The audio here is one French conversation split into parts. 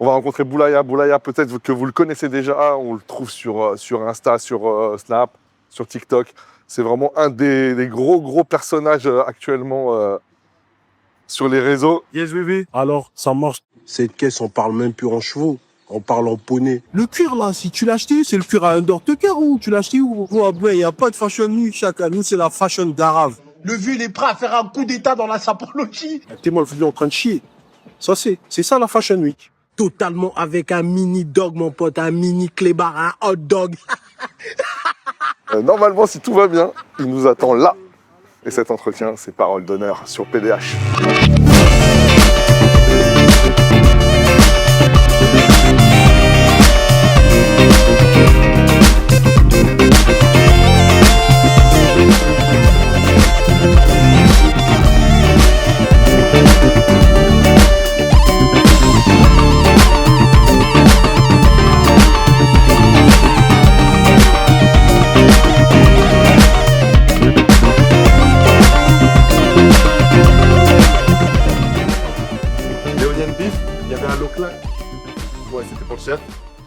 On va rencontrer Boulaya. Boulaya, peut-être que vous le connaissez déjà. On le trouve sur Insta, sur Snap, sur TikTok. C'est vraiment un des gros personnages actuellement sur les réseaux. Yes, bébé. Alors, ça marche. Cette caisse, on parle même plus en chevaux. On parle en poney. Le cuir, là, si tu l'as acheté, c'est le cuir à Undertaker ou tu l'as acheté où? Ouais, ben, il n'y a pas de fashion week chaque année, c'est la fashion d'arabe. Le vieux, il est prêt à faire un coup d'état dans la sapologie. T'es-moi le vieux en train de chier. Ça, c'est ça la fashion week. Totalement avec un mini dog, mon pote, un mini clébard, un hot dog. Normalement, si tout va bien, il nous attend là. Et cet entretien, c'est parole d'honneur sur PDH. L'éolienne bif, il y avait un local. Ouais, c'était pour le chef.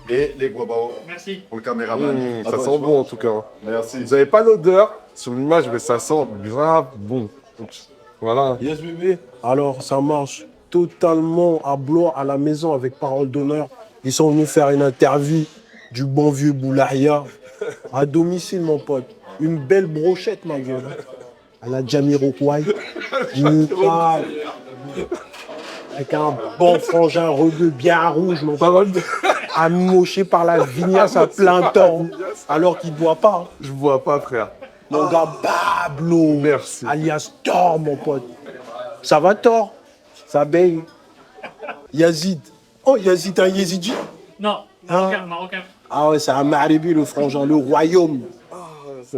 Et les guabao. Merci. Pour le caméraman. Ça sent bon en tout cas. Merci. Vous n'avez pas l'odeur sur l'image, mais ça sent grave bon. Donc, voilà. Yes, bébé. Alors, ça marche totalement à Blois, à la maison, avec parole d'honneur. Ils sont venus faire une interview du bon vieux Boulaya à domicile, mon pote. Une belle brochette, ma gueule. À la Jamiroquai. Avec un bon frangin rebeu bien rouge, mon pote. Amoché par la vignasse à plein temps. Alors qu'il ne boit pas. Hein. Je vois pas, frère. Mon gars Pablo. Merci. Alias Thor, mon pote. Ça va, Thor? Ça baigne. Yazid. Oh, Yazid, un Yazidi? Non, marocain, marocain. Ah ouais, c'est un Maribi, le frangin, le royaume.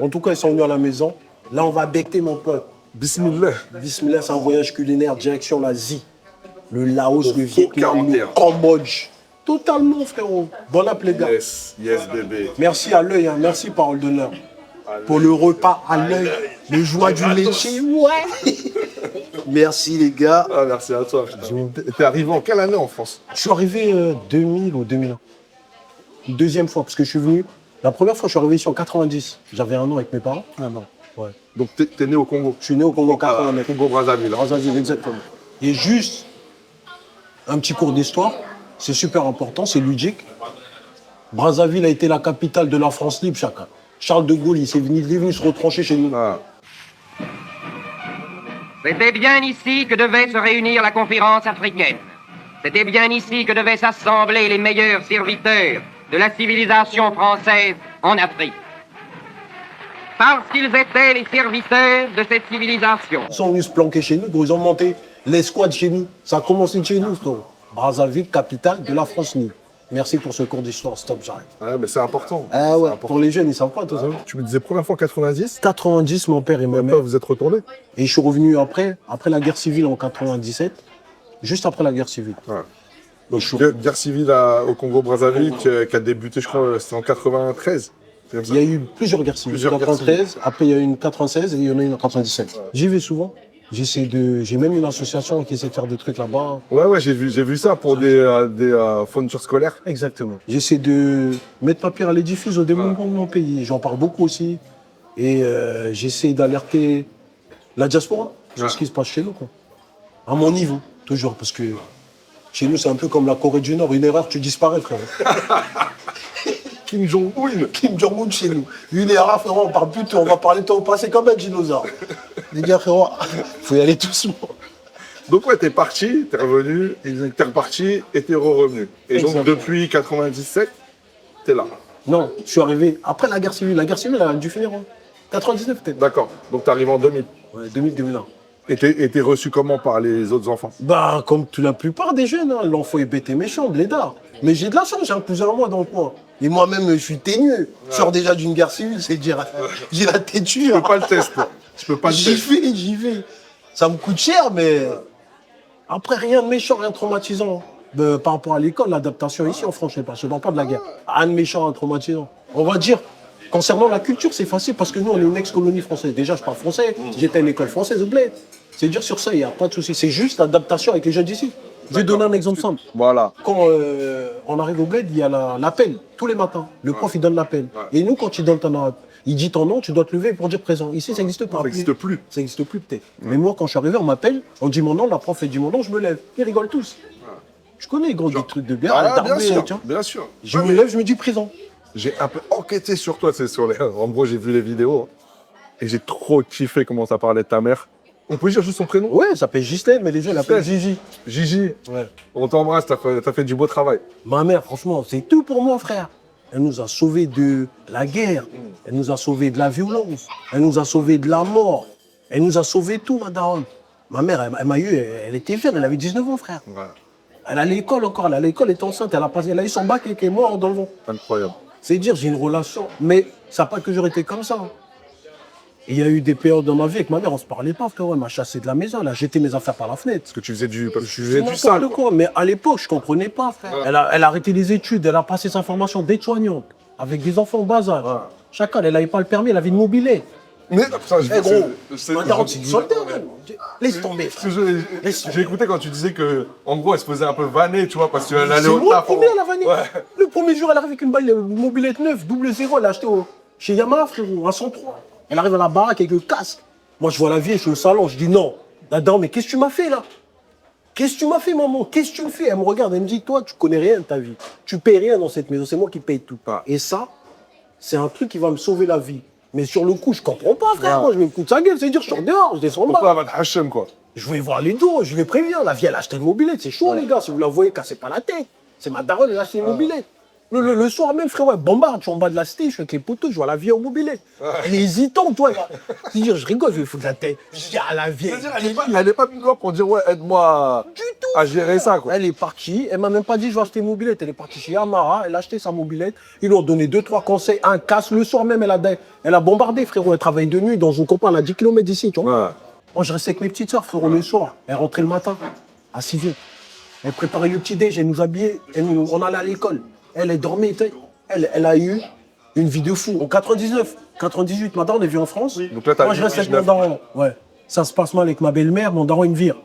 En tout cas, ils sont venus à la maison. Là, on va becter, mon pote. Bismillah. Bismillah, c'est un voyage culinaire, direction l'Asie. Le Laos, le Vietnam, 41. le Cambodge. Totalement, frérot. Bon app, les gars. Yes, yes, bébé. Merci à l'œil, hein. Merci, parole d'honneur. Pour le repas à l'œil, les joies du métier. Ouais. Merci, les gars. Ah, merci à toi. T'es arrivé en quelle année en France? Je suis arrivé 2000 ou 2001. Deuxième fois, parce que je suis venu. La première fois, je suis arrivé ici en 90. J'avais 1 an avec mes parents. Un an. Ouais. Donc t'es né au Congo? Je suis né au Congo en 89. Congo Brazzaville. Brazzaville, exactement. Et juste un petit cours d'histoire, c'est super important, c'est ludique. Brazzaville a été la capitale de la France libre, chacun. Charles de Gaulle, il est venu se retrancher chez nous. Ah. C'était bien ici que devait se réunir la conférence africaine. C'était bien ici que devaient s'assembler les meilleurs serviteurs de la civilisation française en Afrique. Parce qu'ils étaient les serviteurs de cette civilisation. Ils sont venus se planquer chez nous, gros. Ils ont monté l'escouade chez nous. Ça a commencé de chez nous, frérot. Brazzaville, capitale de la France libre. Merci pour ce cours d'histoire. Stop, j'arrête. Ouais, mais c'est important. Ah ouais, pour les jeunes, ils savent pas tout ça. Tu me disais première fois en 90? 90, mon père et ma mère. Vous êtes retourné? Et je suis revenu après la guerre civile en 97, juste après la guerre civile. Ouais. Donc, guerre civile au Congo-Brazzaville qui a débuté, je crois, c'était en 93. Il y a eu plusieurs guerres civiles. 93, après il y a eu une 96 et il y en a une en 97. Ouais. J'y vais souvent. J'ai même une association qui essaie de faire des trucs là-bas. Ouais, j'ai vu ça pour des fournitures scolaires. Exactement. J'essaie de mettre ma pierre à l'édifice au développement de mon pays. J'en parle beaucoup aussi. Et j'essaie d'alerter la diaspora sur ce qui se passe chez nous, quoi. À mon niveau, toujours. Parce que chez nous, c'est un peu comme la Corée du Nord. Une erreur, tu disparais, frère. Kim Jong-un. Kim Jong-un chez nous. Une erreur, frérot, on parle plus de tout. On va parler de temps passé comme un dinosaure. Les gars, frérot, faut y aller doucement. Donc ouais, t'es parti, t'es revenu, t'es reparti et t'es revenu. Et donc depuis 97, t'es là. Non, je suis arrivé après la guerre civile. La guerre civile, elle a dû finir en 99 peut-être. D'accord, donc t'arrives en 2000. Ouais, 2000-2001. Et t'es reçu comment par les autres enfants? Bah, comme la plupart des jeunes, hein. L'enfant est bête et méchant, blédard. Mais j'ai de la chance, j'ai un cousin à moi dans le coin. Et moi-même, je suis teigneux. Je sors déjà d'une guerre civile, c'est dire, j'ai la têture. Tu peux pas le tester. Tu peux pas le tester. J'y vais. Ça me coûte cher, mais après, rien de méchant, rien de traumatisant. Par rapport à l'école, l'adaptation ici en France, je sais pas, je ne parle pas de la guerre. Rien de méchant, rien de traumatisant. On va dire, concernant la culture, c'est facile parce que nous, on est une ex-colonie française. Déjà, je parle français, j'étais à une école française au bled. C'est dire sur ça, il n'y a pas de souci. C'est juste l'adaptation avec les jeunes d'ici. Je vais donner un exemple simple. Voilà. Quand on arrive au bled, il y a l'appel tous les matins. Le prof, il donne l'appel. Et nous, quand il dit ton nom, tu dois te lever pour dire présent. Ici, ça n'existe pas. Ça n'existe plus. Ça n'existe plus peut-être. Mais moi, quand je suis arrivé, on m'appelle, on dit mon nom, la prof, elle dit mon nom, je me lève. Ils rigolent tous. Je connais, gros, des trucs de bien. Bien sûr, bien sûr. Je me lève, je me dis présent. J'ai un peu enquêté sur toi, c'est sur les... En gros, j'ai vu les vidéos. Et j'ai trop kiffé comment ça parlait de ta mère. On peut dire juste son prénom? Ouais, ça s'appelle Ghislaine, mais les gens l'appellent Gigi. Gigi. Ouais. On t'embrasse, t'as fait du beau travail. Ma mère, franchement, c'est tout pour moi, frère. Elle nous a sauvés de la guerre. Elle nous a sauvés de la violence. Elle nous a sauvés de la mort. Elle nous a sauvés tout, ma daronne. Ma mère, elle m'a eu, elle était jeune, elle avait 19 ans, frère. Ouais. Elle allait à l'école encore, elle était enceinte, elle a eu son bac et elle est morte dans le vent. Incroyable. C'est dire, j'ai une relation, mais ça n'a pas toujours été comme ça. Et il y a eu des périodes dans ma vie avec ma mère, on ne se parlait pas, frère. Elle m'a chassé de la maison, elle a jeté mes affaires par la fenêtre. Parce que tu faisais du N'importe sale. quoi. Mais à l'époque, je ne comprenais pas, frère. Elle a arrêté les études, elle a passé sa formation d'aide-soignante avec des enfants au bas âge. Chacun, elle n'avait pas le permis, elle avait une mobilette. Mais putain, Eh gros, ma daronne, c'est une soldat. Laisse tomber, frère. J'ai écouté quand tu disais que, en gros, elle se faisait un peu vanner, tu vois, parce qu'elle allait C'est au moi taf. le premier à la vanille. Ouais. Le premier jour, elle arrive avec une mobilette neuve, 00, elle l'a acheté chez Yamaha, frérot, à 103. Elle arrive à la baraque avec le casque. Moi, je vois la vieille, je suis au salon, je dis non. Là-dedans, mais qu'est-ce que tu m'as fait, là? Qu'est-ce que tu m'as fait, maman? Qu'est-ce que tu me fais? Elle me regarde, elle me dit, toi, tu connais rien de ta vie. Tu payes rien dans cette maison, c'est moi qui paye tout. Et ça, c'est un truc qui va me sauver la vie. Mais sur le coup, je comprends pas, frère. Moi, je me fous de sa gueule, c'est dire, je sors dehors, je descends Pourquoi bas. elle va te hachem, quoi? Je vais voir les dos, je les préviens. La vieille, elle a acheté une mobilette, c'est chaud, les gars. Si vous la voyez, cassez pas la tête. C'est ma daronne, elle a acheté une mobilette. Le soir même, frère, ouais, bombarde, je suis en bas de la cité, je suis avec les poteaux, je vois la vieille au mobilette. Elle est hésitante, toi. C'est-à-dire, je rigole, je vais foutre la tête. Je dis, ah, la vieille. C'est-à-dire, elle n'est pas venue pour dire, ouais, aide-moi à gérer ça, quoi. Elle est partie, elle m'a même pas dit, je vais acheter une mobilette. Elle est partie chez Yamaha, elle a acheté sa mobilette. Ils lui ont donné 2-3 conseils, un casse. Le soir même, elle a bombardé, frérot. Elle travaille de nuit dans une campagne à 10 km d'ici, tu vois. Ouais. Moi, je restais avec mes petites soeurs, frérot, le soir. Elle rentrait le matin, à 6h. Elle préparait le petit déj, elle nous habillait, on allait à l'école. Elle dormait, elle a eu une vie de fou. En 99, 98, ma daronne est venue en France. Donc là, t'as moi, je reste avec 19. mon daron. Ouais. Ça se passe mal avec ma belle-mère, mon daron, il me vire.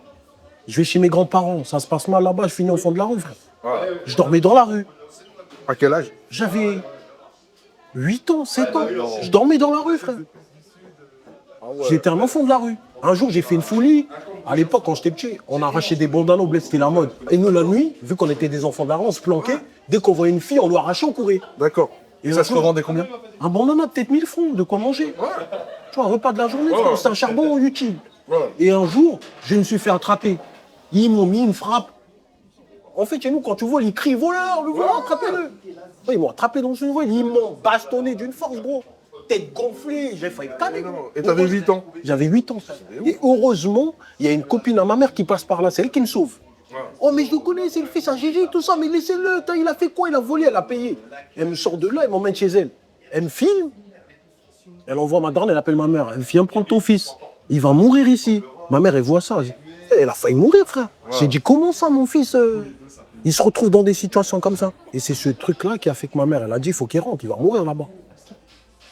Je vais chez mes grands-parents, ça se passe mal là-bas, je finis au fond de la rue, frère. Ouais. Je dormais dans la rue. À quel âge? J'avais 8 ans, 7 ans. Je dormais dans la rue, frère. J'étais un enfant de la rue. Un jour, j'ai fait une folie. À l'époque, quand j'étais petit, on arrachait des bandanas au bled, c'était la mode. Et nous, la nuit, vu qu'on était des enfants de la rue, on se planquait. Dès qu'on voyait une fille, on lui arrachait, on courait. D'accord. Et ça se revendait combien? Un bandana, peut-être 1000 francs, de quoi manger. Tu vois, un repas de la journée, frère, c'est un charbon utile. Et un jour, je me suis fait attraper. Ils m'ont mis une frappe. En fait, chez nous, quand tu vois, ils crient voleur, le voleur, attrapez-le. Ils m'ont attrapé dans une voie, ils m'ont bastonné d'une force, gros. Tête gonflée, j'ai failli caler. Et t'avais 8 ans? J'avais 8 ans. Et heureusement, il y a une copine à ma mère qui passe par là, c'est elle qui me sauve. Oh, mais je le connais, c'est le fils à Gigi, tout ça, mais laissez-le, il a fait quoi? Il a volé, elle a payé. Elle me sort de là, elle m'emmène chez elle. Elle me filme, elle envoie ma daronne, elle appelle ma mère. Elle vient prendre ton fils, il va mourir ici. Ma mère, elle voit ça. Elle a failli mourir, frère. J'ai dit, comment ça, mon fils il se retrouve dans des situations comme ça. Et c'est ce truc-là qui a fait que ma mère, elle a dit, il faut qu'il rentre, il va mourir là-bas.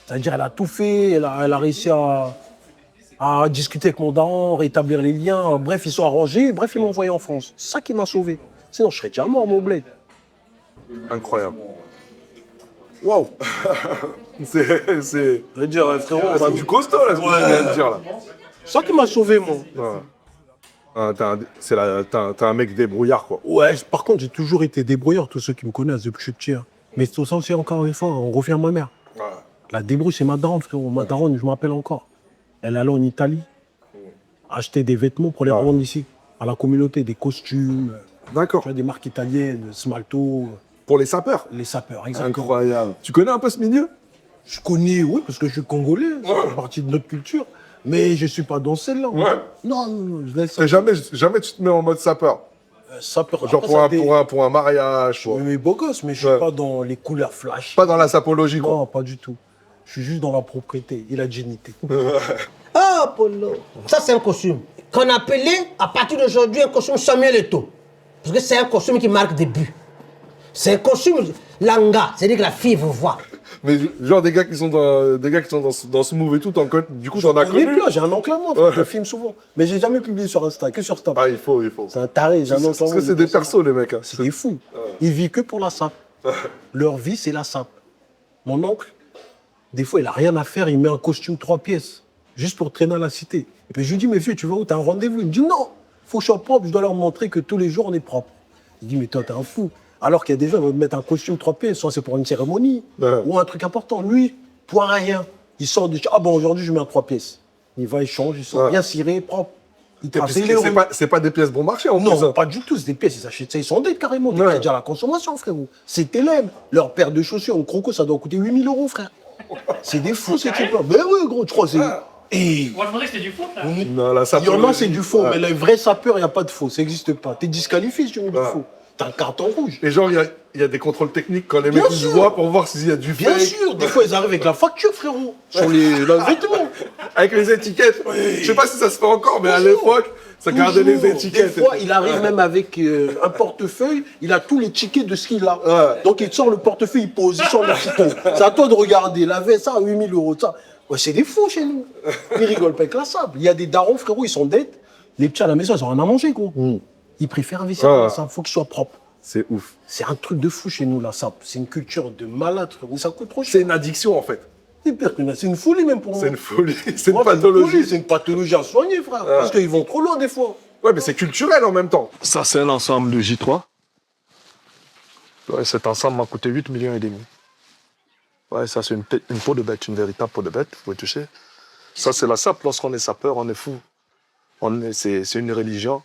C'est-à-dire, elle a tout fait, elle a réussi à discuter avec mon daron, rétablir les liens. Bref, ils sont arrangés, bref, ils m'ont envoyé en France. C'est ça qui m'a sauvé. Sinon, je serais déjà mort, mon bled. Incroyable. Waouh. C'est Je veux dire, frérot, du costaud, là, ce que tu viens de dire, là. c'est ça qui m'a sauvé, moi. Ouais. Ah, t'es un mec débrouillard, quoi. Ouais, par contre, j'ai toujours été débrouillard, tous ceux qui me connaissent depuis que je suis petit. Mais tout ça aussi, encore une fois, on revient à ma mère. Ouais. La débrouille, c'est ma daronne, frérot. Ma daronne, je me rappelle encore. Elle allait en Italie, acheter des vêtements pour les revendre ici, à la communauté, des costumes, D'accord. tu vois, des marques italiennes, Smalto, Pour les sapeurs? les sapeurs, exactement. Incroyable. Tu connais un peu ce milieu? Je connais, oui, parce que je suis congolais, ça fait partie de notre culture, mais je ne suis pas dans celle-là. Ouais. Non, je laisse Et jamais tu te mets en mode sapeur? sapeur. Genre pour un mariage, Je quoi. me mets beau gosse, mais je ne suis pas dans les couleurs flash. Pas dans la sapologie, quoi. Non, pas du tout. Je suis juste dans la propriété et la dignité. Ah, Polo, ça c'est un costume qu'on appelait à partir d'aujourd'hui un costume Samuel Eto'o. Parce que c'est un costume qui marque des buts. C'est un costume langa, c'est-à-dire que la fille vous voit. Mais genre des gars qui sont dans ce move et tout, du coup, t'en as connu. J'ai un oncle à moi, frère, je filme souvent. Mais j'ai jamais publié sur Insta, que sur Snap. Ah, il faut. C'est un taré, j'ai un oncle à Parce moi. que c'est des persos, les mecs. Hein. C'est des fous. Ils vivent que pour la sape. Leur vie, c'est la sape. Mon oncle, des fois, il a rien à faire, il met un costume 3 pièces, juste pour traîner à la cité. Et puis je lui dis, mais vieux, tu vas où? T'as un rendez-vous? Il me dit, non, faut que je sois propre, je dois leur montrer que tous les jours, on est propre. Je dis, mais toi, t'es un fou. Alors qu'il y a des gens qui vont mettre un costume 3 pièces, soit c'est pour une cérémonie, ou un truc important. Lui, pour rien. Il sort du... Ah bon, aujourd'hui, je mets un 3 pièces. Il va, il change, il sort bien ciré, propre. Il trace les roues. C'est pas des pièces bon marché, en plus. Non, pas du tout, c'est des pièces, ils achètent ça, ils sont dettes carrément, des crédits à la consommation, frérot. C'est élève. Leur paire de chaussures, une croco, ça doit coûter 8 000 €, frère. C'est des fous, ces types-là. Mais oui, gros, tu crois, c'est... Et... Moi, je pensais que c'était du faux, là. Non, là, ça il y en a, c'est du faux, mais le vrai sapeur, il n'y a pas de faux, ça n'existe pas. T'es disqualifié si tu mets du faux. T'as un carton rouge. Et genre, il y a des contrôles techniques quand les mecs Bien ils sûr. voient pour voir s'il y a du fake. Bien sûr, des fois, ils arrivent avec la facture, frérot, sur les vêtements. Avec les étiquettes. Je sais pas si ça se fait encore, mais à l'époque, ça gardait les étiquettes. Des fois, il arrive même avec un portefeuille, il a tous les tickets de ce qu'il a. Donc, il te sort le portefeuille, il pose, il sort le ticket. C'est à toi de regarder. La veste, ça, à 8 000 €, ça. Ouais, c'est des fous chez nous. Ils rigolent pas avec la sable. Il y a des darons, frérot, ils sont dettes. Les petits à la maison, ils ont rien à manger, gros. Ils préfèrent investir dans la sable. Faut qu'il soit propre. C'est ouf. C'est un truc de fou chez nous, la sable. C'est une culture de malade, frérot. Ça coûte trop C'est cher. une addiction, en fait. C'est une folie, même pour moi. C'est une folie. C'est une Moi, pathologie. C'est une pathologie à soigner, frère. Parce qu'ils vont trop loin, des fois. Ouais, mais c'est culturel en même temps. Ça, c'est un ensemble de J3. Ouais, cet ensemble m'a coûté 8,5 millions. Ouais, ça, c'est une peau de bête, une véritable peau de bête, vous pouvez toucher. Ça, c'est la sape. Lorsqu'on est sapeur, on est fou. C'est une religion.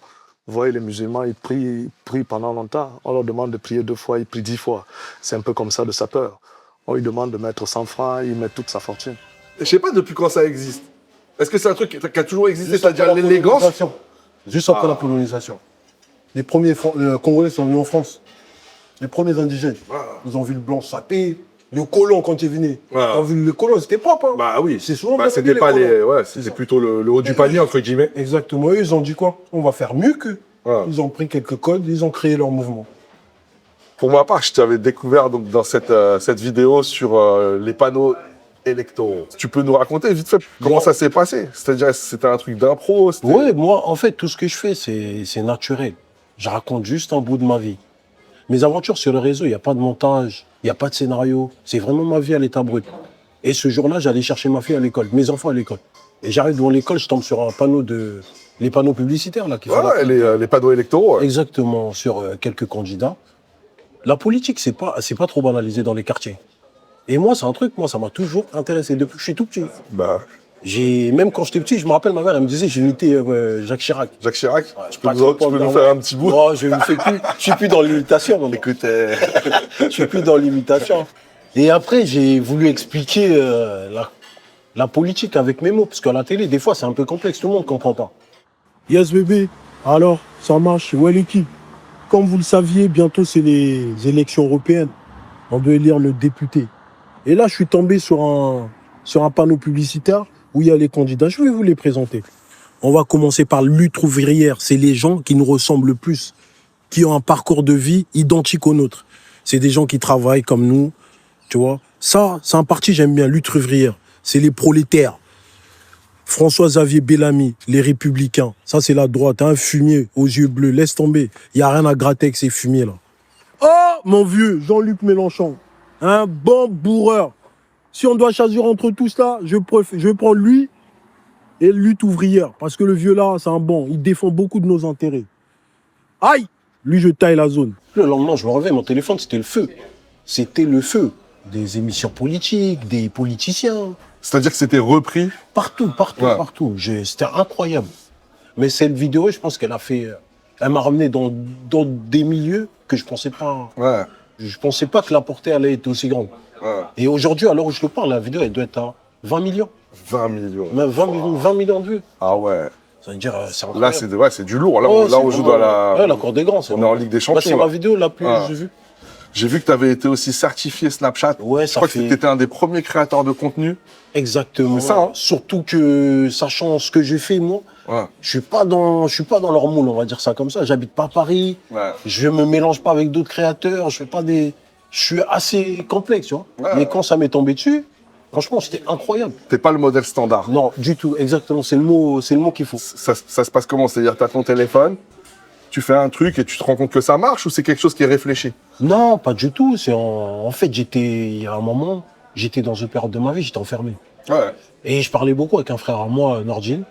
Vous voyez, les musulmans, ils prient pendant longtemps. On leur demande de prier 2 fois, ils prient 10 fois. C'est un peu comme ça, le sapeur. On lui demande de mettre 100 francs, il met toute sa fortune. Je sais pas depuis quand ça existe. Est-ce que c'est un truc qui a toujours existé, Juste c'est-à-dire après la l'élégance? colonisation. Juste après la colonisation. Les premiers Congolais sont venus en France. Les premiers indigènes. Ils ont vu le blanc saper. Le colon, quand il venait. Ils ont vu le colon, c'était propre. Hein. Bah oui. C'est souvent c'était pas les. Ouais, c'était plutôt le haut du panier, entre guillemets. Exactement. Eux, ils ont dit quoi? On va faire mieux qu'eux. Ils ont pris quelques codes, ils ont créé leur mouvement. Pour ma part, je t'avais découvert donc, dans cette vidéo sur les panneaux électoraux. Tu peux nous raconter vite fait comment ça s'est passé? C'est-à-dire, c'était un truc d'impro? Oui, moi, en fait, tout ce que je fais, c'est naturel. Je raconte juste un bout de ma vie. Mes aventures sur le réseau, il n'y a pas de montage, il n'y a pas de scénario. C'est vraiment ma vie à l'état brut. Et ce jour-là, j'allais chercher ma fille à l'école, mes enfants à l'école. Et j'arrive devant l'école, je tombe sur un panneau les panneaux publicitaires, là. Les panneaux électoraux. Ouais. Exactement, sur quelques candidats. La politique, c'est pas trop banalisé dans les quartiers. Et moi, c'est un truc, ça m'a toujours intéressé depuis que je suis tout petit. Bah. Même quand j'étais petit, je me rappelle, ma mère, elle me disait, j'ai imité Jacques Chirac. Jacques Chirac, tu peux pas nous trop faire un petit bout? Non, je suis plus dans l'imitation. Non. Écoute, Je suis plus dans l'imitation. Et après, j'ai voulu expliquer la politique avec mes mots, parce qu'à la télé, des fois, c'est un peu complexe, tout le monde ne comprend pas. Yes bébé, alors, ça marche, où est l'équipe? Comme vous le saviez, bientôt c'est les élections européennes. On doit élire le député. Et là, je suis tombé sur un panneau publicitaire où il y a les candidats. Je vais vous les présenter. On va commencer par Lutte ouvrière. C'est les gens qui nous ressemblent le plus, qui ont un parcours de vie identique au nôtre. C'est des gens qui travaillent comme nous, tu vois. Ça, c'est un parti, j'aime bien, Lutte ouvrière. C'est les prolétaires. François-Xavier Bellamy, les Républicains. Ça, c'est la droite, un fumier aux yeux bleus. Laisse tomber. Il n'y a rien à gratter avec ces fumiers-là. Oh, mon vieux, Jean-Luc Mélenchon. Un bon bourreur. Si on doit choisir entre tous là, je prends lui et Lutte ouvrière. Parce que le vieux là, c'est un bon. Il défend beaucoup de nos intérêts. Aïe! Lui, je taille la zone. Le lendemain, je me réveille, mon téléphone, c'était le feu. C'était le feu. Des émissions politiques, des politiciens. c'est-à-dire que c'était repris? Partout. C'était incroyable. Mais cette vidéo, je pense qu'elle m'a ramené dans des milieux que je pensais pas. Ouais. Je pensais pas que la portée allait être aussi grande. Ouais. Et aujourd'hui, à l'heure où je te parle, la vidéo, elle doit être à 20 millions. 20 millions. Même 20 millions de vues. Ah ouais. Ça veut dire, c'est Là, incroyable. c'est du lourd. Là, Oh, là on joue dans la... Ouais, la cour des grands. On est en Ligue des Bah, Champions. c'est ma vidéo la plus vue. J'ai vu que tu avais été aussi certifié Snapchat. Ouais, je crois que tu étais un des premiers créateurs de contenu. Exactement. C'est ça, hein. Surtout que, sachant ce que j'ai fait, moi, je suis pas dans leur moule, on va dire ça comme ça. J'habite pas à Paris. Ouais. Je me mélange pas avec d'autres créateurs. Je fais pas des je suis assez complexe, tu vois. Ouais. Mais quand ça m'est tombé dessus, franchement, c'était incroyable. T'es pas le modèle standard. Non, du tout, exactement, c'est le mot qu'il faut. Ça se passe comment? C'est-à-dire, t'as ton téléphone, tu fais un truc et tu te rends compte que ça marche ou c'est quelque chose qui est réfléchi? Non, pas du tout. En fait, il y a un moment, j'étais dans une période de ma vie, j'étais enfermé. Ouais. Et je parlais beaucoup avec un frère à moi, Nordin,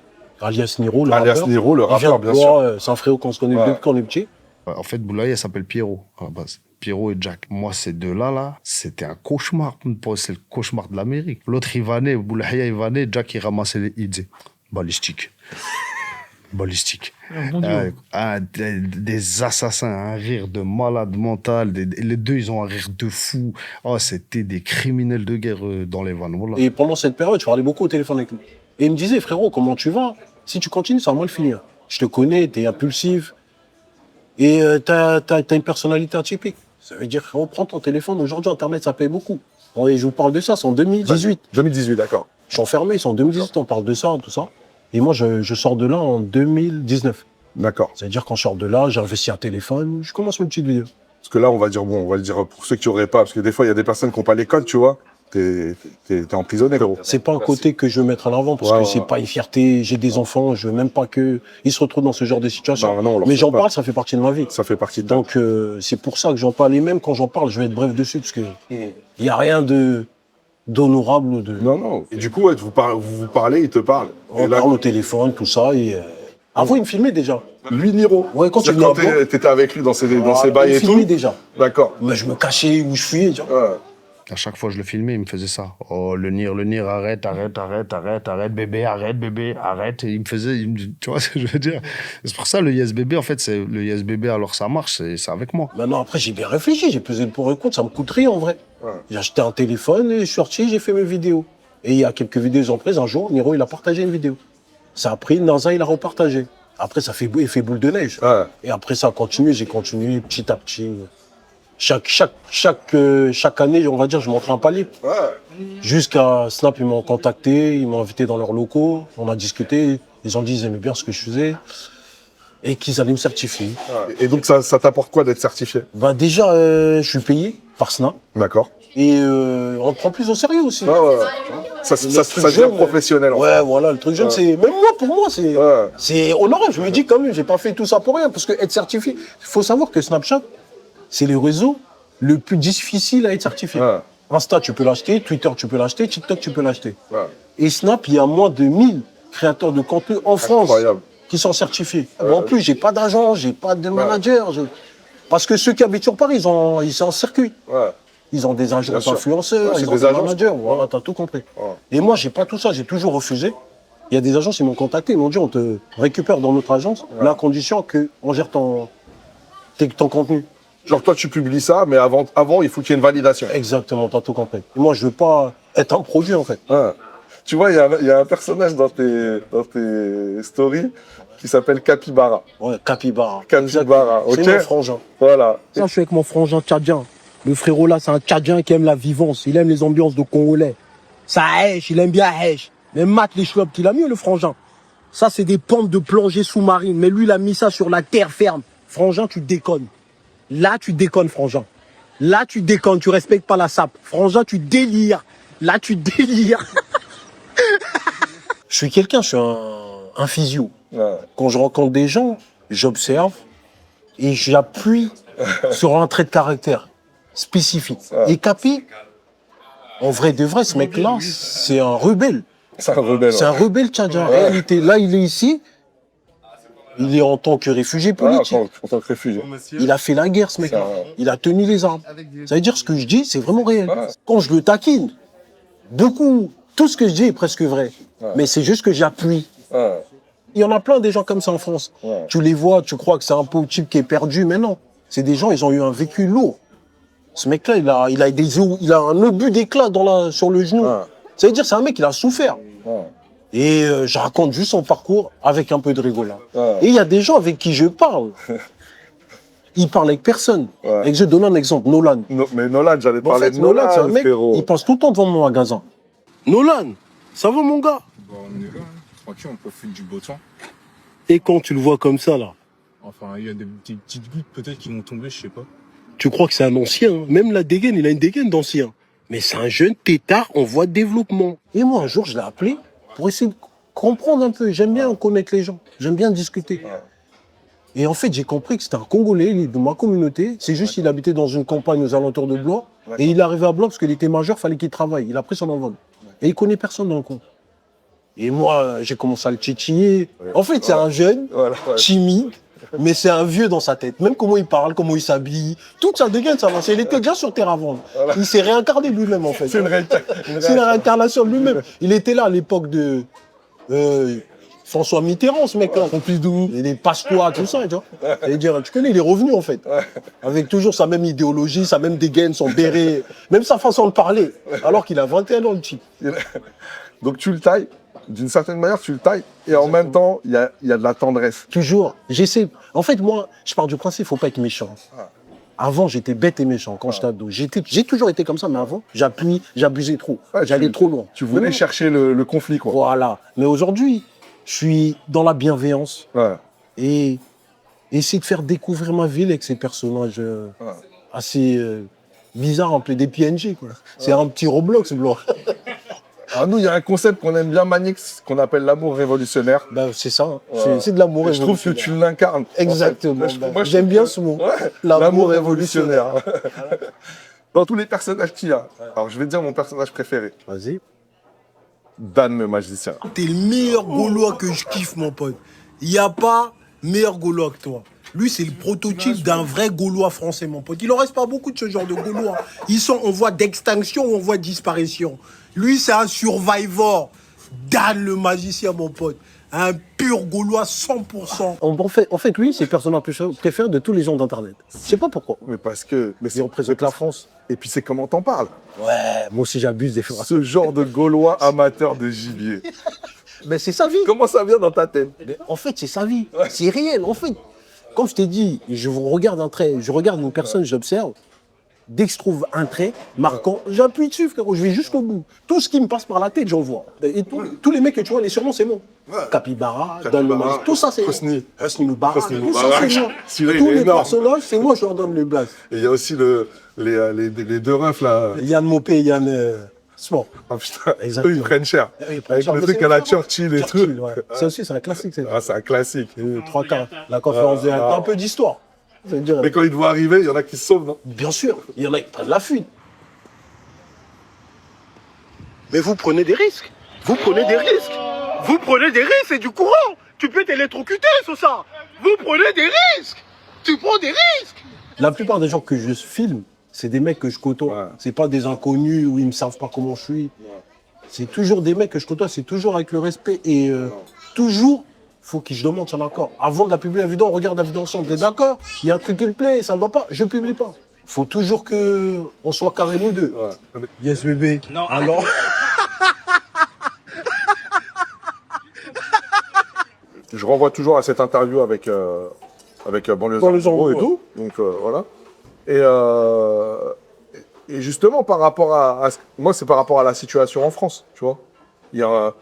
alias Niro, le Alias rappeur. Niro, le Il vient rappeur, de bien Blois, sûr. c'est un frérot qu'on se connaît Ouais. depuis qu'on est petit. En fait, Boulaye, elle s'appelle Pierrot, à la base. Pierrot et Jack. Moi, ces deux-là, c'était un cauchemar. C'est le cauchemar de l'Amérique. L'autre, il vannait, Boulaye, il vannait, Jack, il ramassait, il disait balistique. Balistique. Bon duo. Des assassins, un rire de malade mental. Les deux, ils ont un rire de fou. Oh, c'était des criminels de guerre dans les vannes. Voilà. Et pendant cette période, je parlais beaucoup au téléphone avec lui. Et il me disait, frérot, comment tu vas? Si tu continues, ça va mal finir. Je te connais, t'es impulsif. Et t'as une personnalité atypique. Ça veut dire, frérot, prends ton téléphone. Aujourd'hui, Internet, ça paye beaucoup. Et je vous parle de ça, c'est en 2018. 2018, d'accord. Je suis enfermé, c'est en 2018, on parle de ça, tout ça. Et moi, je sors de là en 2019. D'accord. C'est-à-dire, quand je sors de là, j'ai investi un téléphone, je commence mes petites vidéos. Parce que là, on va le dire pour ceux qui n'auraient pas, parce que des fois, il y a des personnes qui n'ont pas les codes, tu vois. T'es emprisonné, gros. C'est pas un côté que je veux mettre en avant, parce que c'est pas une fierté. J'ai des enfants, je veux même pas qu'ils se retrouvent dans ce genre de situation. Non, on leur Mais fait j'en pas. parle, ça fait partie de ma vie. Ça fait partie de Donc, c'est pour ça que j'en parle. Et même quand j'en parle, je vais être bref dessus, parce que il y a rien d'honorable ou de... Non. Et du coup, ouais, vous parlez, il te parle. On Et là, parle au téléphone, tout ça, et... Avant, il me filmait déjà. lui, Niro. Ouais, quand tu C'est-à-dire venais à Blois, t'étais avec lui dans ses il bails me et tout. filmait déjà. D'accord. Mais je me cachais où je fuyais, tu vois. Ouais. À chaque fois que je le filmais, il me faisait ça. Oh, le Nir, arrête, bébé, arrête. Et il me faisait, tu vois ce que je veux dire? C'est pour ça, le Yes Bébé, en fait, le Yes Bébé, alors ça marche, c'est avec moi. Maintenant, après, j'ai bien réfléchi, j'ai pesé le pour et le contre, ça me coûte rien en vrai. Ouais. J'ai acheté un téléphone et je suis sorti, j'ai fait mes vidéos. Et il y a quelques vidéos qu'ils ont prises. Un jour, Niro, il a partagé une vidéo. Ça a pris, Naza, il a repartagé. Après, ça fait effet boule de neige. Ouais. Et après, ça a continué, j'ai continué petit à petit. Chaque année, on va dire, je montre un palier. Ouais. Jusqu'à Snap, ils m'ont contacté, ils m'ont invité dans leurs locaux, on a discuté, ils ont dit qu'ils aimaient bien ce que je faisais et qu'ils allaient me certifier. Et donc, ça t'apporte quoi d'être certifié? Bah déjà, je suis payé par Snap D'accord. et on prend plus au sérieux aussi. Ouais. Ça Le truc devient jeune, professionnel, en fait. Ouais, voilà, le truc jeune, c'est... Même moi, pour moi, Ouais. c'est honorable. Je me dis quand même, j'ai pas fait tout ça pour rien, parce que être certifié... Il faut savoir que Snapchat, c'est le réseau le plus difficile à être certifié. Ouais. Insta, tu peux l'acheter, Twitter, tu peux l'acheter, TikTok, tu peux l'acheter. Ouais. Et Snap, il y a moins de 1000 créateurs de contenu en France Incroyable. qui sont certifiés. En plus, j'ai pas d'agent, j'ai pas de manager. Parce que ceux qui habitent sur Paris, ils sont en circuit. Ouais. Ils ont des agents Bien sûr. influenceurs, Ouais, c'est ils ont des des agences. managers. Voilà, t'as tout compris. Ouais. Et moi, j'ai pas tout ça, j'ai toujours refusé. Il y a des agences qui m'ont contacté, ils m'ont dit on te récupère dans notre agence, mais à condition qu'on gère ton contenu. Genre, toi, tu publies ça, mais avant, il faut qu'il y ait une validation. Exactement, t'as tout compris. Et moi, je veux pas être un produit, en fait. Ouais. Tu vois, il y a un personnage dans tes stories qui s'appelle Capybara. Ouais, Capybara. Capybara, ok. C'est mon frangin. Voilà. Ça, je suis avec mon frangin tchadien. Le frérot là, c'est un tchadien qui aime la vivance. Il aime les ambiances de Congolais. Ça hèche, il aime bien hèche. Mais mate les chouettes, il a mieux le frangin. Ça, c'est des pentes de plongée sous-marine. Mais lui, il a mis ça sur la terre ferme. Frangin, tu déconnes. Là, tu déconnes, frangin. Là, tu déconnes, tu respectes pas la sape. Frangin, tu délires. Là, tu délires. Je suis quelqu'un, je suis un physio. Ouais. Quand je rencontre des gens, j'observe et j'appuie sur un trait de caractère spécifique. Ouais. Et Capi, en vrai de vrai, ce mec-là, c'est un rebelle. C'est un rebelle. C'est un rebelle tchadien. En réalité, là, il est ici. Il est en tant que réfugié politique. En tant que réfugié. Il a fait la guerre, ce mec-là. Il a tenu les armes. Ça veut dire ce que je dis, c'est vraiment réel. Ouais. Quand je le taquine, beaucoup, tout ce que je dis est presque vrai. Mais c'est juste que j'appuie. Ouais. Il y en a plein des gens comme ça en France. Ouais. Tu les vois, tu crois que c'est un pauvre type qui est perdu, mais non. C'est des gens, ils ont eu un vécu lourd. Ce mec-là, il a un obus d'éclat sur le genou. Ouais. Ça veut dire c'est un mec, il a souffert. Ouais. Et je raconte juste son parcours avec un peu de rigolade. Ouais. Et il y a des gens avec qui je parle. Ils parlent avec personne. Ouais. Et je donne un exemple, Nolan. Mais Nolan, j'allais Bon, en parler fait, de Nolan, c'est un mec, frérot. il passe tout le temps devant mon magasin. Nolan, ça va mon gars? Bon, on est là, hein. Tranquille, on profite du beau temps. Et quand tu le vois comme ça, là, Enfin, il y a des petites gouttes peut-être qui vont tomber, je sais pas. tu crois que c'est un ancien. Hein. Même la dégaine, il a une dégaine d'ancien. Mais c'est un jeune tétard en voie de développement. Et moi, un jour, je l'ai appelé pour essayer de comprendre un peu. J'aime bien connaître les gens. J'aime bien discuter. Et en fait, j'ai compris que c'était un Congolais, il est de ma communauté. C'est juste qu'il habitait dans une campagne aux alentours de Blois. Et il est arrivé à Blois parce qu'il était majeur, il fallait qu'il travaille. Il a pris son envol. Et il connaît personne dans le coin. Et moi, j'ai commencé à le tchitchiller. En fait, c'est un jeune, timide, mais c'est un vieux dans sa tête. Même comment il parle, comment il s'habille, toute sa dégaine, ça va. Il était déjà sur Terre avant. Il s'est réincarné lui-même, en fait. C'est la réincarnation de lui-même. Il était là à l'époque de François Mitterrand, ce mec-là. Pompidou. Et les Pasqua, tout ça, tu vois. Et dire, tu connais, il est revenu, en fait. Avec toujours sa même idéologie, sa même dégaine, son béret, même sa façon de parler. Alors qu'il a 21 ans, le type. Donc tu le tailles, d'une certaine manière, tu le tailles, et en même temps, il y a de la tendresse. Toujours. J'essaie. En fait, moi, je pars du principe, il ne faut pas être méchant. Avant, j'étais bête et méchant quand j'étais ado. J'ai toujours été comme ça, mais avant, j'abusais trop. J'allais trop loin. Tu voulais chercher le conflit, quoi. Voilà. Mais aujourd'hui, je suis dans la bienveillance. Et essayer de faire découvrir ma ville avec ces personnages assez bizarres, appelés des PNG, quoi. C'est un petit Roblox, blanc. Alors nous, il y a un concept qu'on aime bien manier, qu'on appelle l'amour révolutionnaire. Ben, c'est ça, c'est de l'amour révolutionnaire. Je trouve que tu l'incarnes. Exactement. En fait. Moi, j'aime bien ce mot. L'amour révolutionnaire. Dans tous les personnages qu'il y a. Alors, je vais te dire mon personnage préféré. Vas-y. Dan le magicien. T'es le meilleur Gaulois que je kiffe, mon pote. Il n'y a pas meilleur Gaulois que toi. Lui, c'est le prototype d'un vrai Gaulois français, mon pote. Il en reste pas beaucoup de ce genre de Gaulois. Ils sont en voie d'extinction ou en voie de disparition. Lui, c'est un survivor. Dan le magicien, mon pote. Un pur Gaulois 100%. En fait, lui, c'est le personnage préféré de tous les gens d'Internet. Je sais pas pourquoi. Mais parce que... Mais il représente la France. Et puis c'est comment t'en parles. Ouais, moi aussi j'abuse des fois. Ce genre de Gaulois amateur de gibier. Mais c'est sa vie. Comment ça vient dans ta tête? En fait, c'est sa vie. C'est réel, en fait. Comme je t'ai dit, je regarde un trait, je regarde une personne, j'observe. Dès que je trouve un trait marquant, j'appuie dessus, frérot, je vais jusqu'au bout. Tout ce qui me passe par la tête, j'en vois. Et tous les mecs que tu vois, les surnoms, c'est moi. Capybara, Dan le magicien, tout ça, c'est moi. Hosni Moubarak, tout ça, c'est moi. Tous les personnages, c'est moi, je leur donne le blaze. Et il y a aussi les deux refs, là. Yann Mopé et Yann Sport. Ah putain, eux, ils prennent cher. Avec le truc à la Churchill et tout. Ça aussi, c'est un classique. Ah, c'est un classique. Trois quarts, la conférence de un peu d'histoire. Mais quand ils doivent arriver, il y en a qui se sauvent, non? Bien sûr, il y en a qui prennent la fuite. Mais vous prenez des risques. Vous prenez des risques. Vous prenez des risques, c'est du courant. Tu peux t'électrocuter sur ça. Vous prenez des risques. Tu prends des risques. La plupart des gens que je filme, c'est des mecs que je côtoie. Ouais. C'est pas des inconnus où ils me savent pas comment je suis. Ouais. C'est toujours des mecs que je côtoie, c'est toujours avec le respect et toujours. Faut que je demande son accord. Avant de la publier la vidéo, on regarde la vidéo ensemble. T'es d'accord? Il y a un truc qui me plaît, ça ne va pas, je ne publie pas. Faut toujours qu'on soit carré nous deux. Ouais. Yes bébé. Non. Alors. Je renvoie toujours à cette interview avec Banlieue Zambro et tout. Donc voilà. Et justement par rapport à moi, c'est par rapport à la situation en France, tu vois. Il y a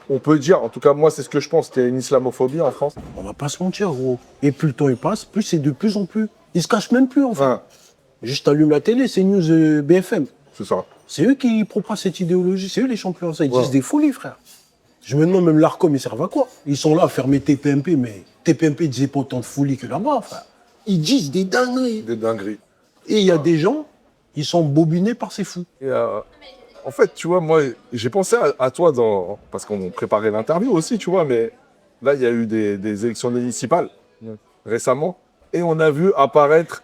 on peut dire, en tout cas moi c'est ce que je pense, qu'il y a une islamophobie en France. On va pas se mentir, gros. Et plus le temps il passe, plus c'est de plus en plus. Ils se cachent même plus en fait. Ouais. Juste allume la télé, c'est News BFM. C'est ça. C'est eux qui propagent cette idéologie, c'est eux les champions. Ça, ils disent des folies, frère. Je me demande même l'ARCOM, ils servent à quoi? Ils sont là à fermer TPMP, mais TPMP disait pas autant de folie que là-bas, frère. Ils disent des dingueries. Des dingueries. Et il y a des gens, ils sont bobinés par ces fous. Et en fait, tu vois, moi, j'ai pensé à toi parce qu'on préparait l'interview aussi, tu vois, mais là, il y a eu des élections municipales récemment, et on a vu apparaître,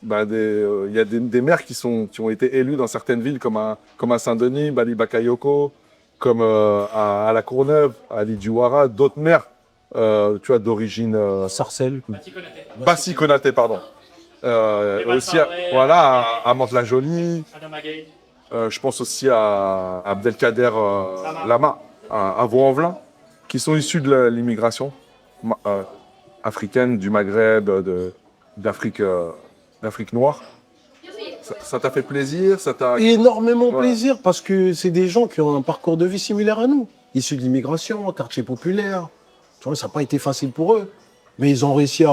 il y a des maires qui ont été élus dans certaines villes, comme à Saint-Denis, Bali Bakayoko, comme à La Courneuve, à Lidiouara, d'autres maires, tu vois, d'origine... Sarcelles. Bassi Konaté, pardon. Aussi, à Mantes-la-Jolie. Je pense aussi à Abdelkader Lama, à Vaux-en-Velin, qui sont issus de l'immigration africaine, du Maghreb, d'Afrique noire. Ça t'a fait plaisir? Énormément plaisir, parce que c'est des gens qui ont un parcours de vie similaire à nous. Issus de l'immigration, quartier populaire. Tu vois, ça n'a pas été facile pour eux. Mais ils ont réussi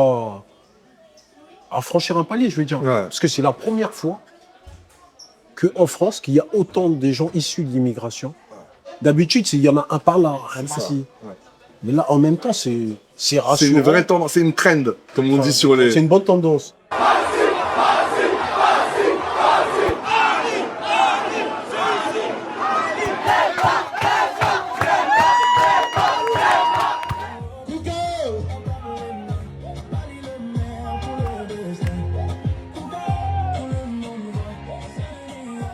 à franchir un palier, je veux dire. Ouais. Parce que c'est la première fois qu'en France, qu'il y a autant de gens issus de l'immigration. D'habitude, il y en a un par là, un par-ci. Ouais. Mais là, en même temps, c'est rassurant. C'est une vraie tendance, c'est une trend, comme on dit sur les... C'est une bonne tendance.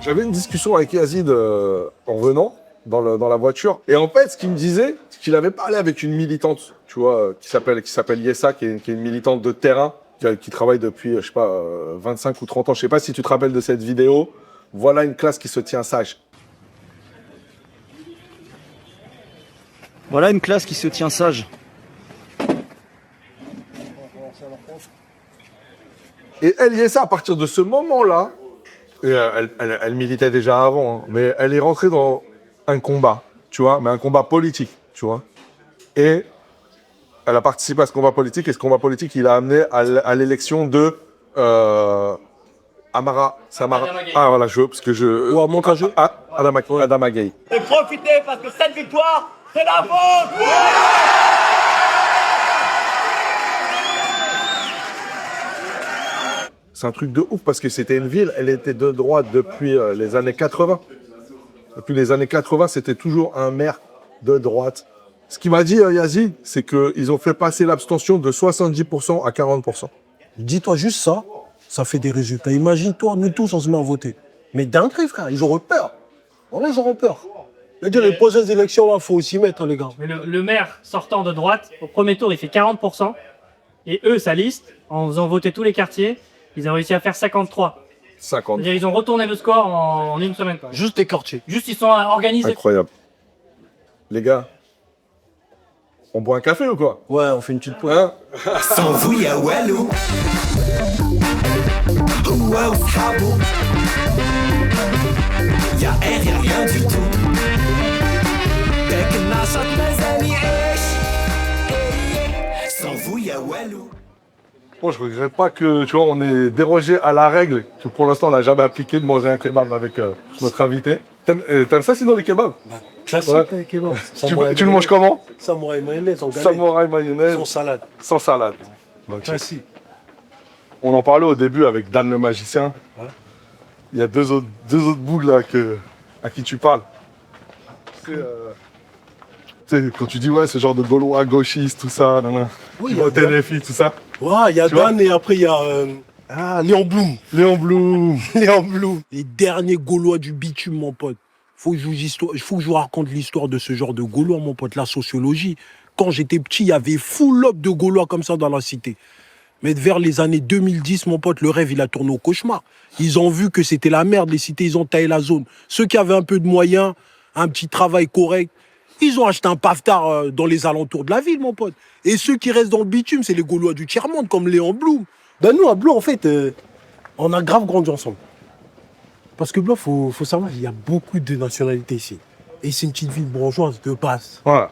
J'avais une discussion avec Yazid en venant dans la voiture. Et en fait, ce qu'il me disait, c'est qu'il avait parlé avec une militante, tu vois, qui s'appelle Yessa, qui est une militante de terrain, qui travaille depuis, je sais pas, 25 ou 30 ans. Je sais pas si tu te rappelles de cette vidéo. Voilà une classe qui se tient sage. Voilà une classe qui se tient sage. Et elle, Yessa, à partir de ce moment-là, et elle militait déjà avant, hein, mais elle est rentrée dans un combat, tu vois, mais un combat politique, tu vois. Et elle a participé à ce combat politique, et ce combat politique, il a amené à l'élection de Amara. Samara. Adama Gaye. Ah voilà, parce que je. Ouais, montre un jeu. Adama Gaye. Et profitez parce que cette victoire, c'est la vôtre. C'est un truc de ouf parce que c'était une ville, elle était de droite depuis les années 80. Depuis les années 80, c'était toujours un maire de droite. Ce qu'il m'a dit, Yazid, c'est qu'ils ont fait passer l'abstention de 70% à 40%. Dis-toi juste ça, ça fait des résultats. Imagine-toi, nous tous, on se met à voter. Mais dinguerie, frère, ils auront peur. Voilà, ils auront peur. C'est-à-dire, les prochaines élections, là, il faut s'y mettre, hein, les gars. Mais le maire sortant de droite, au premier tour, il fait 40%. Et eux, sa liste, en faisant voter tous les quartiers, ils ont réussi à faire 53. 50. C'est-à-dire ils ont retourné le score en une semaine. Quoi. Juste des quartiers. Juste, ils sont organisés. Incroyable. Les gars, on boit un café ou quoi? Ouais, on fait une petite pause. Hein? Sans vous, y'a Walou. Ouah, Oufrabo. Y'a R, y'a rien du tout. Dès que n'achète mes amis, sans vous, y'a Walou. Bon, je regrette pas que, tu vois, on ait dérogé à la règle que pour l'instant on n'a jamais appliqué de manger un kebab avec notre invité. T'aimes ça sinon les kebabs? Classique, Ouais. les kebabs. Tu le manges comment? Samouraï mayonnaise, en galette. Samouraï mayonnaise. Sans salade. Sans salade. Classique. On en parlait au début avec Dan le magicien. Ouais. Il y a deux autres bougs là à qui tu parles. Tu sais, quand tu dis ouais, ce genre de Gaulois gauchistes, tout ça, Oui, tu il y a vois, les filles, tout ça. Ouais, il y a Tu vois Dan et après il y a Léon Blum. Léon Blum. Léon Blum. Les derniers Gaulois du bitume, mon pote. Faut que je vous raconte l'histoire de ce genre de Gaulois, mon pote, la sociologie. Quand j'étais petit, il y avait full up de Gaulois comme ça dans la cité. Mais vers les années 2010, mon pote, le rêve, il a tourné au cauchemar. Ils ont vu que c'était la merde, les cités, ils ont taillé la zone. Ceux qui avaient un peu de moyens, un petit travail correct, ils ont acheté un paftard dans les alentours de la ville, mon pote. Et ceux qui restent dans le bitume, c'est les Gaulois du tiers-monde, comme Léon Blum. Ben nous, à Blois, en fait, on a grave grandi ensemble. Parce que Blois, faut savoir, il y a beaucoup de nationalités ici. Et c'est une petite ville bourgeoise de base. Ouais.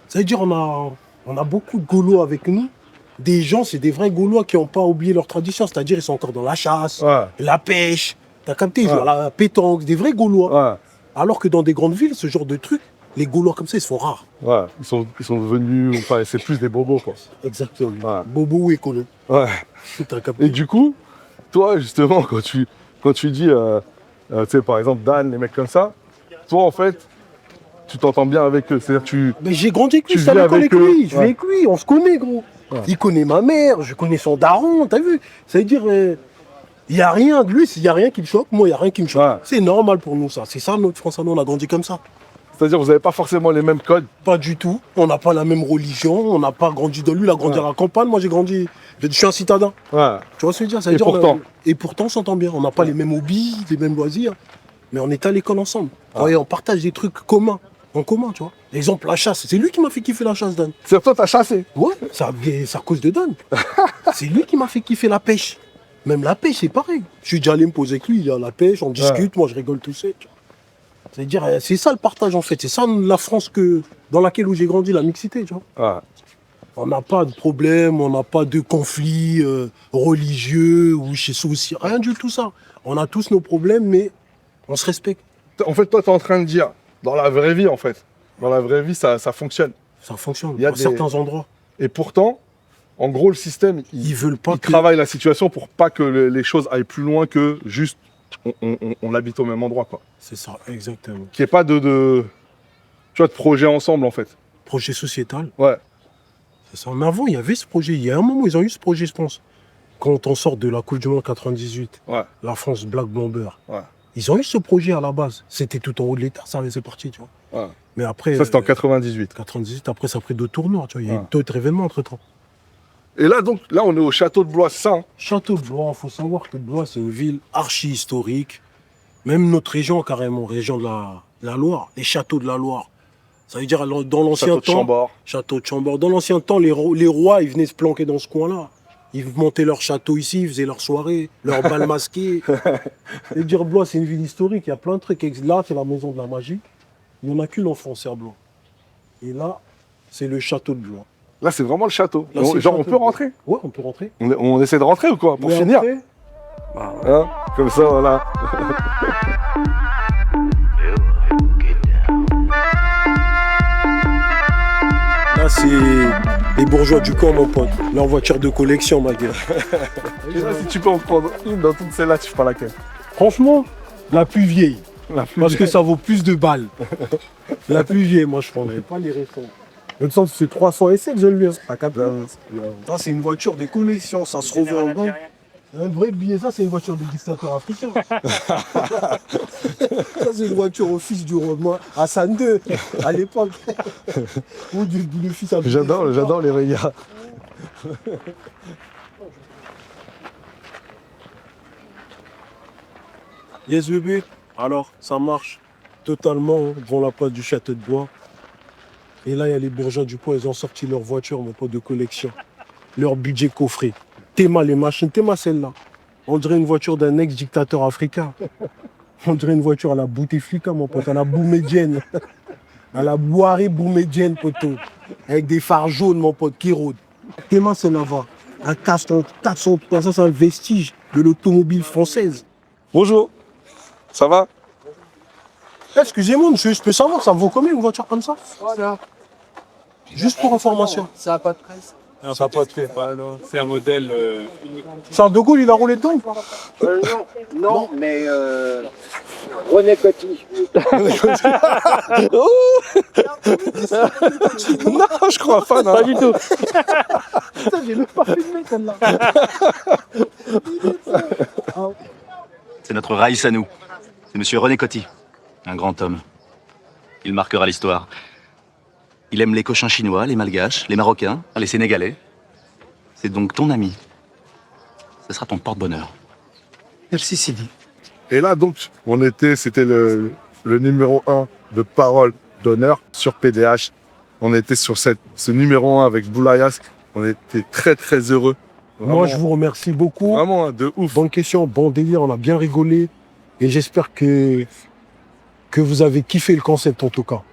Ça veut dire on a beaucoup de Gaulois avec nous. Des gens, c'est des vrais Gaulois qui n'ont pas oublié leur tradition. C'est-à-dire ils sont encore dans la chasse, Ouais. la pêche. T'as capté, ils Ouais. jouent à la pétanque, des vrais Gaulois. Ouais. Alors que dans des grandes villes, ce genre de trucs, les Gaulois comme ça, ils se font rares. Ouais. Ils sont devenus, enfin, c'est plus des bobos, quoi. Exactement. Ouais. Bobo et Colo. Ouais. T'as capté. Et du coup, toi, justement, quand tu dis, tu sais, par exemple, Dan, les mecs comme ça, toi, en fait, tu t'entends bien avec eux. C'est-à-dire, Mais j'ai grandi avec lui, tu je suis à vis l'école avec avec lui, eux. je vis avec lui, on se connaît, gros. Ouais. Il connaît ma mère, je connais son daron, t'as vu? Ça veut dire, il n'y a rien de lui, il n'y a rien qui me choque, moi, il n'y a rien qui me choque. Ouais. C'est normal pour nous, ça. C'est ça, notre France, nous, on a grandi comme ça. C'est-à-dire, vous n'avez pas forcément les mêmes codes. Pas du tout. On n'a pas la même religion, on n'a pas grandi de lui, il a grandi Ouais. à la campagne, moi, je suis un citadin. Ouais. Tu vois ce que je veux dire? Ça veut Et dire, pourtant. et pourtant, on s'entend bien. On n'a pas les mêmes hobbies, les mêmes loisirs, mais on est à l'école ensemble. Ouais, on partage des trucs communs, en commun, tu vois. L'exemple, la chasse. C'est lui qui m'a fait kiffer la chasse, Dan. C'est toi, t'as chassé. Ouais, c'est à cause de Dan. C'est lui qui m'a fait kiffer la pêche. Même la pêche, c'est pareil. Je suis déjà allé me poser avec lui, il y a la pêche, on discute, moi je rigole tout seul. C'est-à-dire, c'est ça le partage en fait. C'est ça la France dans laquelle où j'ai grandi, la mixité, tu vois. Ouais. On n'a pas de problème, on n'a pas de conflit religieux ou chez souci, rien du tout ça. On a tous nos problèmes, mais on se respecte. En fait, toi, tu es en train de dire, dans la vraie vie, en fait, dans la vraie vie, ça fonctionne. Ça fonctionne, Il y a dans certains endroits. Et pourtant, en gros, le système, Ils veulent pas il travaille la situation pour pas que les choses aillent plus loin que juste on habite au même endroit, quoi. C'est ça, exactement. Qu'il n'y ait pas de projet ensemble, en fait. Projet sociétal. Ouais. C'est ça. Mais avant, il y avait ce projet. Il y a un moment, ils ont eu ce projet, je pense. Quand on sort de la Coupe du Monde 98, Ouais. la France Black Bomber. Ouais. Ils ont eu ce projet à la base. C'était tout en haut de l'état, ça c'est parti, tu vois. Ouais. Mais après. Ça, c'était en 98. 98, après, ça a pris d'autres tournures, tu vois. Il y a eu Ouais. d'autres événements entre-temps. Et là, donc, là, on est au château de Blois, c'est ça, hein? Château de Blois, il faut savoir que Blois, c'est une ville archi-historique. Même notre région, carrément, région de la Loire, les châteaux de la Loire. Ça veut dire, dans l'ancien Château de temps. Chambord. Château de Chambord. Dans l'ancien temps, les rois, ils venaient se planquer dans ce coin-là. Ils montaient leur château ici, ils faisaient leurs soirées, leurs bals masqués. Et dire Blois, c'est une ville historique, il y a plein de trucs. Là, c'est la maison de la magie. Il n'y en a qu'une en France, c'est à Blois. Et là, c'est le château de Blois. Là, c'est vraiment le château. Là, c'est le Genre, on château peut de Blois. rentrer? Ouais, on peut rentrer. On essaie de rentrer ou quoi? Pour Mais finir? après, Hein? Comme ça, voilà. là, c'est les bourgeois du camp, mon pote. Leur voiture de collection, ma gueule. Et là, si tu peux en prendre une dans toutes celles-là, tu prends laquelle? Franchement, la plus vieille. La plus Parce que vieille. ça vaut plus de balles. La plus vieille, moi, je prendrais. Pas les récents. De toute façon, c'est 300 essais que je lui ai. Ça, c'est une voiture de collection, ça se revend en banque. Un vrai billet, ça, c'est une voiture de dictateur africain. Ça, c'est une voiture au fils du roi moi, Hassan II, à l'époque. Ou le fils à J'adore les regards. Yes, bébé. Alors, ça marche totalement devant la place du château de Blois. Et là, il y a les bourgeois du poids, ils ont sorti leur voiture, mon pote, de collection. Leur budget coffré. Théma, les machines. Théma, celle-là. On dirait une voiture d'un ex-dictateur africain. On dirait une voiture à la Bouteflika, mon pote, à la Boumedienne. À la Boiré Boumedienne, poteau. Avec des phares jaunes, mon pote, qui rôdent. Théma, c'est là-bas. Un 403, ça, c'est un vestige de l'automobile française. Bonjour. Ça va? Excusez-moi, monsieur, je peux savoir, ça vaut combien une voiture comme ça? Voilà. Juste pour information. Ça n'a pas de presse. Non, ça n'a pas de fait. C'est un modèle unique. Charles de Gaulle, il a roulé dedans ou pas? Non, mais René Coty. Non, je crois pas, non. Pas du tout. Putain, j'ai même pas filmé celle-là. C'est notre Raïs à nous. C'est monsieur René Coty, un grand homme. Il marquera l'histoire. Il aime les cochins chinois, les malgaches, les marocains, les sénégalais. C'est donc ton ami. Ce sera ton porte-bonheur. Merci Sidi. Et là, donc, c'était le numéro 1 de parole d'honneur sur PDH. On était sur ce numéro 1 avec Boulayas. On était très, très heureux. Vraiment, Moi, je vous remercie beaucoup. Vraiment, hein, de ouf. Bonne question, bon délire, on a bien rigolé. Et j'espère que vous avez kiffé le concept en tout cas.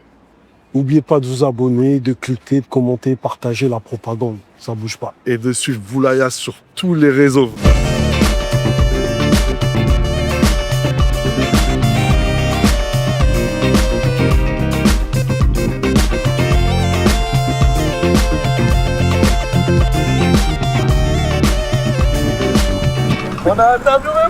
N'oubliez pas de vous abonner, de cliquer, de commenter, partager la propagande. Ça bouge pas. Et de suivre Boulayas sur tous les réseaux. On a interviewé